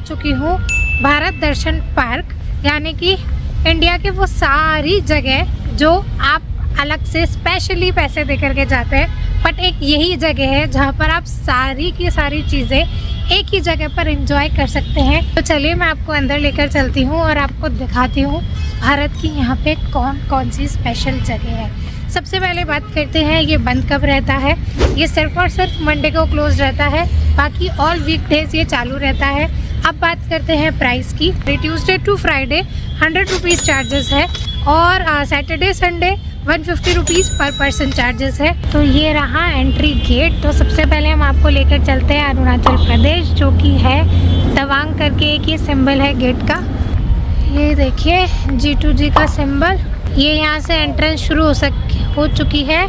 चुकी हूँ भारत दर्शन पार्क, यानी कि इंडिया के वो सारी जगह जो आप अलग से स्पेशली पैसे दे करके जाते हैं, बट एक यही जगह है जहाँ पर आप सारी की सारी चीज़ें एक ही जगह पर एंजॉय कर सकते हैं। तो चलिए मैं आपको अंदर लेकर चलती हूँ और आपको दिखाती हूँ भारत की यहाँ पे कौन कौन सी स्पेशल जगह है। सबसे पहले बात करते हैं ये बंद कब रहता है। ये सिर्फ और सिर्फ मंडे को क्लोज रहता है, बाकी ऑल वीकडेज ये चालू रहता है। अब बात करते हैं प्राइस की। Tuesday to Friday 100 rupees charges है और सैटरडे संडे 150 रुपीज़ पर पर्सन चार्जेस है। तो ये रहा एंट्री गेट। तो सबसे पहले हम आपको लेकर चलते हैं अरुणाचल प्रदेश, जो कि है तवांग करके एक ये सिंबल है गेट का। ये देखिए G2G का सिंबल। ये यहाँ से एंट्रेंस शुरू हो चुकी है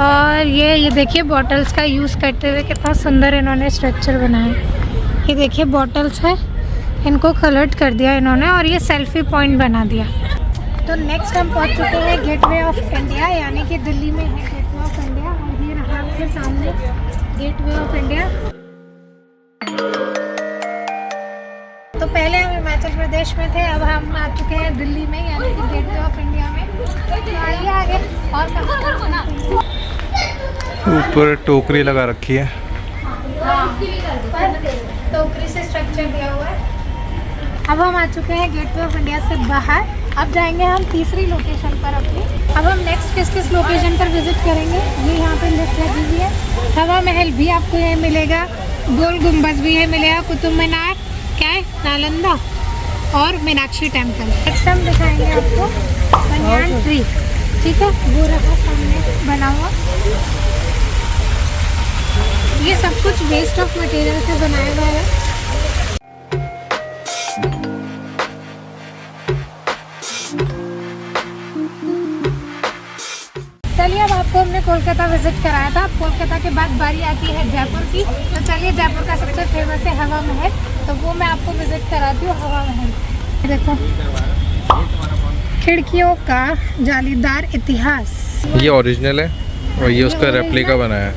और ये देखिए बॉटल्स का यूज़ करते हुए कितना सुंदर इन्होंने स्ट्रक्चर बनाया है। ये देखिए बॉटल्स है, इनको कलर्ड कर दिया इन्होंने और ये सेल्फी पॉइंट बना दिया। तो नेक्स्ट हम पहुंच चुके हैं गेटवे ऑफ इंडिया, यानी कि दिल्ली में है गेटवे ऑफ इंडिया और ये रहा आपके सामने गेटवे ऑफ इंडिया। तो पहले हम हिमाचल प्रदेश में थे, अब हम आ चुके हैं दिल्ली में, यानी कि गेटवे ऑफ इंडिया में। तो आइए आगे और ऊपर टोकरी लगा रखी है। टोकरी से स्ट्रक्चर दिया हुआ है। अब हम आ चुके हैं गेटवे ऑफ इंडिया से बाहर। अब जाएंगे हम तीसरी लोकेशन पर अपनी। अब हम नेक्स्ट किस लोकेशन पर विजिट करेंगे, ये यहाँ पे लिस्ट लगी हुई है। हवा महल भी आपको यह मिलेगा, गोल गुम्बद भी है मिलेगा, कुतुब मीनार, क्या है, नालंदा और मीनाक्षी टेम्पल। नेक्स्ट हम दिखाएंगे आपको बनियान ट्री, ठीक है, वो रखा सामने बना हुआ। ये सब कुछ वेस्ट ऑफ मटेरियल से बनाया हुआ है। चलिए अब आपको हमने कोलकाता विजिट कराया था। कोलकाता के बाद बारी आती है जयपुर की। तो चलिए जयपुर का सबसे फेमस है हवा महल, तो वो मैं आपको विजिट कराती हूँ। हवा महल देखो, खिड़कियों का जालीदार इतिहास। ये ओरिजिनल है और ये उसका रेप्लिका बनाया है।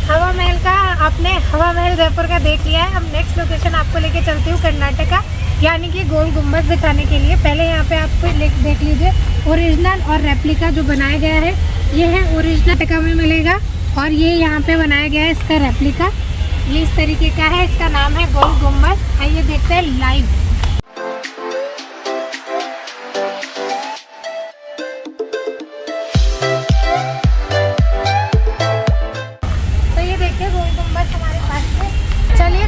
हवा महल का आपने हवा महल जयपुर का देख लिया है। अब नेक्स्ट लोकेशन आपको लेके चलती हूँ कर्नाटका, यानी कि गोल गुम्बद दिखाने के लिए। पहले यहाँ पे आपको देख लीजिए ओरिजिनल और रेप्लिका जो बनाया गया है, ये है ओरिजिनल टका में मिलेगा और ये यहाँ पे बनाया गया है इसका रेप्लिका। ये इस तरीके का है, इसका नाम है गोल गुम्बद। आइए देखते हैं लाइव।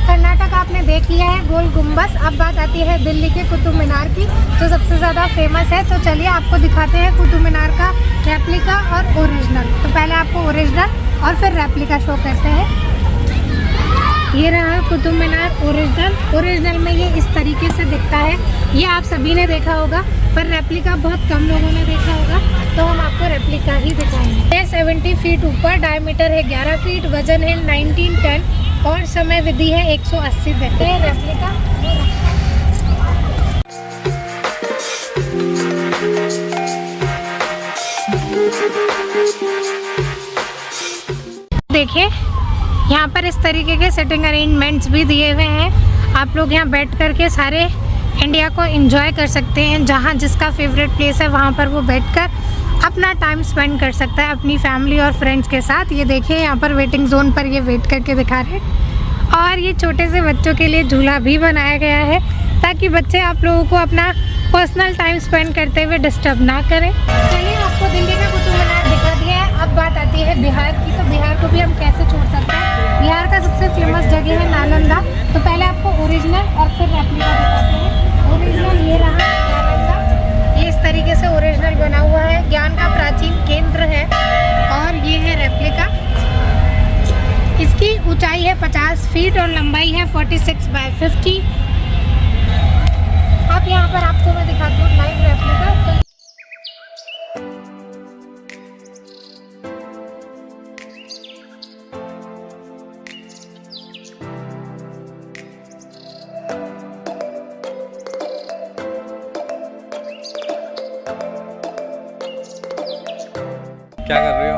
कर्नाटक आपने देख लिया है गोल गुम्बद। अब बात आती है दिल्ली के कुतुब मीनार की, जो सबसे ज़्यादा फेमस है। तो चलिए आपको दिखाते हैं कुतुब मीनार का रेप्लिका और ओरिजिनल। तो पहले आपको ओरिजिनल और फिर रेप्लिका शो करते हैं। ये रहा कुतुब मीनार ओरिजिनल। ओरिजिनल में ये इस तरीके से दिखता है, ये आप सभी ने देखा होगा, पर रेप्लिका बहुत कम लोगों ने देखा होगा, तो हम आपको रेप्लिका ही दिखाएंगे। 70 फीट ऊपर, डायमीटर है 11 फीट, वजन है 19 टन और समय विधि है 180 दिन। रेप्लिका देखिए, यहाँ पर इस तरीके के सिटिंग अरेंजमेंट्स भी दिए हुए हैं। आप लोग यहाँ बैठ करके सारे इंडिया को एंजॉय कर सकते हैं। जहाँ जिसका फेवरेट प्लेस है वहाँ पर वो बैठकर अपना टाइम स्पेंड कर सकता है अपनी फैमिली और फ्रेंड्स के साथ। ये देखिए यहाँ पर वेटिंग जोन पर ये वेट करके दिखा रहे हैं। और ये छोटे से बच्चों के लिए झूला भी बनाया गया है, ताकि बच्चे आप लोगों को अपना पर्सनल टाइम स्पेंड करते हुए डिस्टर्ब ना करें। चलिए आपको दिल्ली का कुतुब मीनार दिखा दिया है। अब बात आती है बिहार की। तो बिहार को भी हम कैसे छोड़ सकते हैं। बिहार का सबसे फेमस जगह है नालंदा। तो पहले आपको ओरिजिनल और फिर रेप्लिका दिखाते हैं। ओरिजिनल ये रहा नालंदा, ये इस तरीके से ओरिजिनल बना हुआ है, ज्ञान का प्राचीन केंद्र है। और ये है रेप्लिका, इसकी ऊंचाई है 50 फीट और लंबाई है 46 बाय 50। अब यहाँ पर आपको मैं दिखाती हूँ लाइव रेप्लिका। क्या कर रही हो?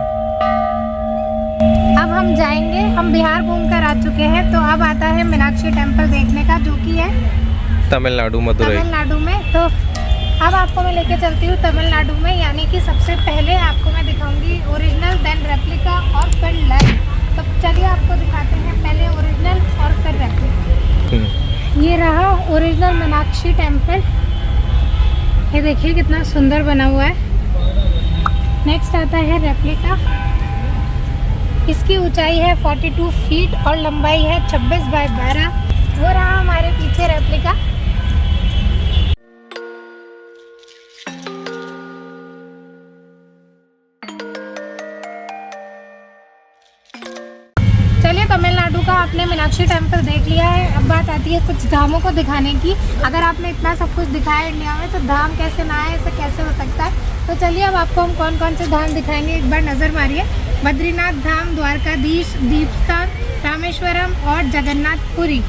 अब हम जाएंगे, हम बिहार घूम कर आ चुके हैं, तो अब आता है मीनाक्षी टेम्पल देखने का, जो कि है तमिलनाडु, मदुरई। तमिलनाडु में। तो अब आपको मैं लेके चलती हूँ तमिलनाडु में, यानी कि सबसे पहले आपको मैं दिखाऊंगी ओरिजिनल, देन रेप्लिका और फिर लाइव। तो चलिए आपको दिखाते हैं, पहले ओरिजिनल और फिर रेप्लिका। ये रहा ओरिजिनल मीनाक्षी टेम्पल, ये देखिए कितना सुंदर बना हुआ है। नेक्स्ट आता है रेप्लिका, इसकी ऊंचाई है 42 फीट और लंबाई है 26 बाय 12। वो रहा हमारे पीछे रेप्लिका। चलिए, तमिलनाडु का आपने मीनाक्षी टेम्पल देख लिया है। अब बात आती है कुछ धामों को दिखाने की। अगर आपने इतना सब कुछ दिखाया इंडिया में, तो धाम कैसे ना है, ऐसा कैसे हो सकता है। तो चलिए अब आपको हम कौन कौन से धाम दिखाएंगे, एक बार नज़र मारिए। बद्रीनाथ धाम, द्वारकाधीश, दीपस्थान, रामेश्वरम और जगन्नाथपुरी।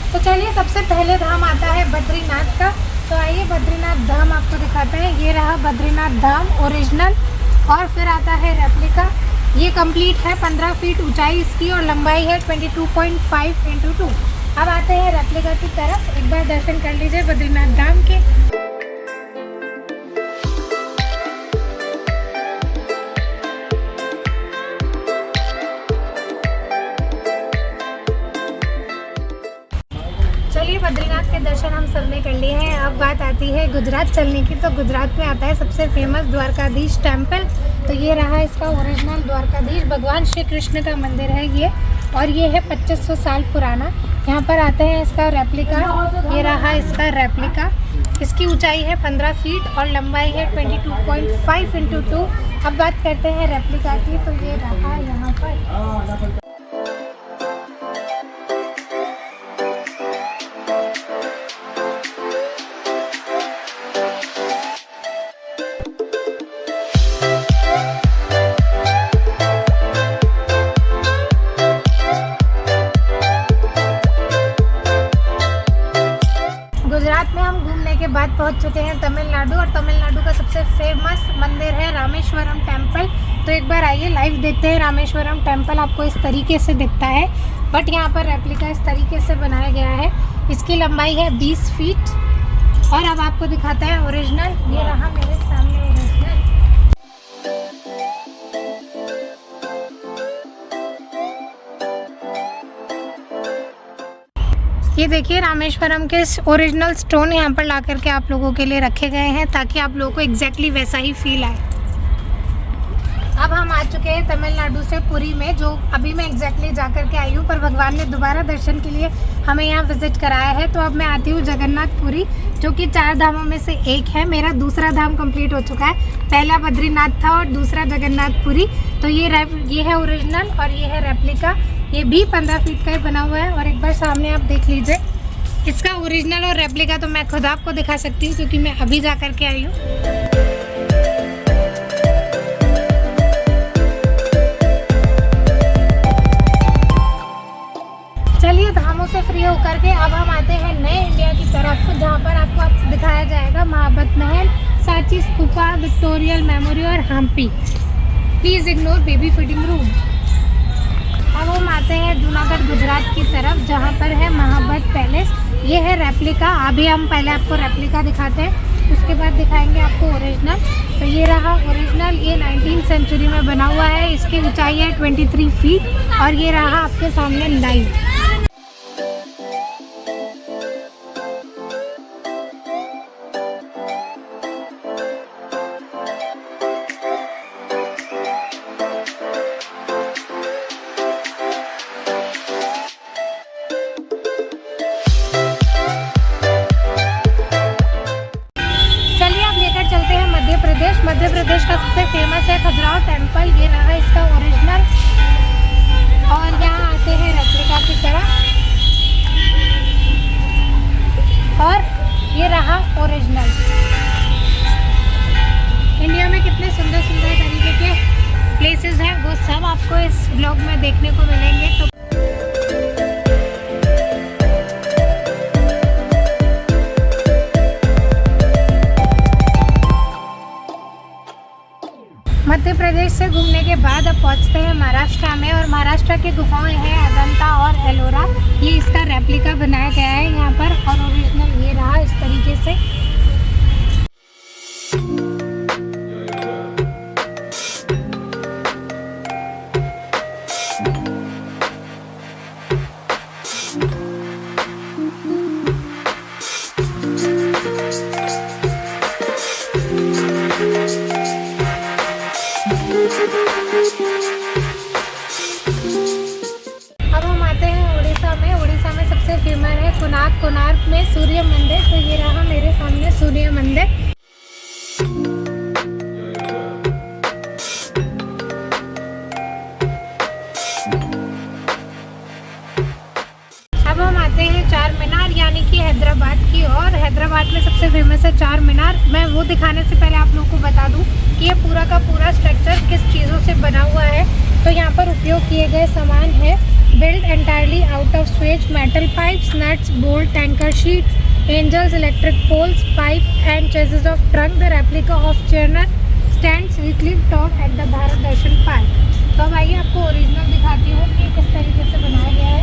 तो चलिए, सबसे पहले धाम आता है बद्रीनाथ का। तो आइए बद्रीनाथ धाम आपको दिखाते हैं। ये रहा बद्रीनाथ धाम ओरिजिनल, और फिर आता है रेप्लिका। ये कंप्लीट है, 15 फीट ऊंचाई इसकी और लंबाई है 22.5 × 2। अब आते हैं रेप्लिका की तरफ, एक बार दर्शन कर लीजिए बद्रीनाथ धाम के। चलिए, बद्रीनाथ के दर्शन हम सब ने कर लिए हैं। अब बात आती है गुजरात चलने की। तो गुजरात में आता है सबसे फेमस द्वारकाधीश टेम्पल। तो ये रहा इसका ओरिजिनल द्वारकाधीश, भगवान श्री कृष्ण का मंदिर है ये, और ये है 2500 साल पुराना। यहाँ पर आते हैं इसका रेप्लिका, ये रहा इसका रेप्लिका। इसकी ऊंचाई है 15 फीट और लंबाई है 22.5 × 2। अब बात करते हैं रेप्लिका की। तो ये रहा यहाँ पर। गुजरात में हम घूमने के बाद पहुंच चुके हैं तमिलनाडु, और तमिलनाडु का सबसे फेमस मंदिर है रामेश्वरम टेम्पल। तो एक बार आइए लाइव देखते हैं। रामेश्वरम टेम्पल आपको इस तरीके से दिखता है, बट यहाँ पर रेप्लिका इस तरीके से बनाया गया है। इसकी लंबाई है 20 फीट। और अब आपको दिखाते हैं ओरिजिनल, ये रहा मेरे सामने ओरिजिनल। ये देखिए रामेश्वरम के ओरिजिनल स्टोन यहाँ पर ला करके आप लोगों के लिए रखे गए हैं, ताकि आप लोगों को एग्जैक्टली वैसा ही फील आए। अब हम आ चुके हैं तमिलनाडु से पुरी में, जो अभी मैं एग्जैक्टली जा करके आई हूँ, पर भगवान ने दोबारा दर्शन के लिए हमें यहाँ विजिट कराया है। तो अब मैं आती हूँ जगन्नाथपुरी, जो कि 4 धामों में से एक है। मेरा दूसरा धाम कंप्लीट हो चुका है, पहला बद्रीनाथ था और दूसरा जगन्नाथपुरी। तो ये है ओरिजिनल और ये है रेप्लिका। ये भी 15 फीट का ही बना हुआ है, और एक बार सामने आप देख लीजिए। इसका ओरिजिनल और रेप्लिका तो मैं खुद आपको दिखा सकती हूँ, क्योंकि मैं अभी जा करके आई हूँ। चलिए, धामों से फ्री होकर के अब हम आते हैं नए इंडिया की तरफ, जहाँ पर आपको दिखाया जाएगा महाबत महल, सांची स्तूपा, विक्टोरियल मेमोरियल और Hampi. Please ignore baby feeding room. अब हम आते हैं जूनागढ़ गुजरात की तरफ, जहाँ पर है महाबत पैलेस। ये है रेप्लिका। अभी हम पहले आपको रेप्लिका दिखाते हैं, उसके बाद दिखाएंगे आपको ओरिजिनल। तो ये रहा ओरिजिनल, ये 19वीं सेंचुरी में बना हुआ है। इसकी ऊंचाई है 23 फीट, और ये रहा आपके सामने लाइव। मध्य प्रदेश का सबसे फेमस है खजुराहो टेम्पल। ये रहा इसका ओरिजिनल, और यहाँ आते हैं रेप्लिका की तरह, और ये रहा ओरिजिनल। इंडिया में कितने सुंदर सुंदर तरीके के प्लेसेस हैं, वो सब आपको इस ब्लॉग में देखने को मिलेंगे। तो मध्य प्रदेश से घूमने के बाद अब पहुंचते हैं महाराष्ट्र में, और महाराष्ट्र की गुफाएं हैं अजंता और एलोरा। ये इसका रेप्लिका बनाया गया है यहाँ पर, और ओरिजिनल ये रहा इस तरीके से। अब हम आते हैं उड़ीसा में। उड़ीसा में सबसे फेमस है कोणार्क। कोणार्क में सूर्य मंदिर, तो ये रहा मेरे सामने सूर्य मंदिर। अब हम आते हैं चार मीनार यानी कि हैदराबाद की ओर। हैदराबाद में सबसे फेमस है चार मीनार। मैं वो दिखाने से पहले आप लोगों को बता दूं कि ये पूरा का पूरा स्ट्रक्चर किस चीज़ों से बना हुआ है। तो यहाँ पर उपयोग किए गए सामान है built entirely out of swage metal pipes, nuts, bolt, tanker sheets, angels, electric poles, pipe and chassis of trunk. The replica of Chennai stands weekly top at the Bharat Darshan park. तो अब आइए आपको ओरिजिनल दिखाती हूँ कि किस तरीके से बनाया गया है।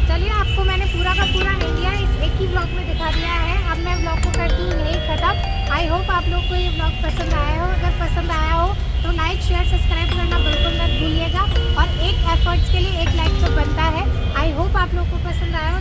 चलिए, आपको मैंने पूरा का पूरा इंडिया इस एक ही ब्लॉग में दिखा दिया है। अब मैं ब्लॉग को करती हूँ यही खत्म। आई होप आप लोग को ये ब्लॉग पसंद आया हो। अगर पसंद आया हो तो लाइक शेयर सब्सक्राइब करना बिल्कुल मत भूलिएगा, और एक एफर्ट्स के लिए एक लाइक तो बनता है। आई होप आप लोग को पसंद आया हो।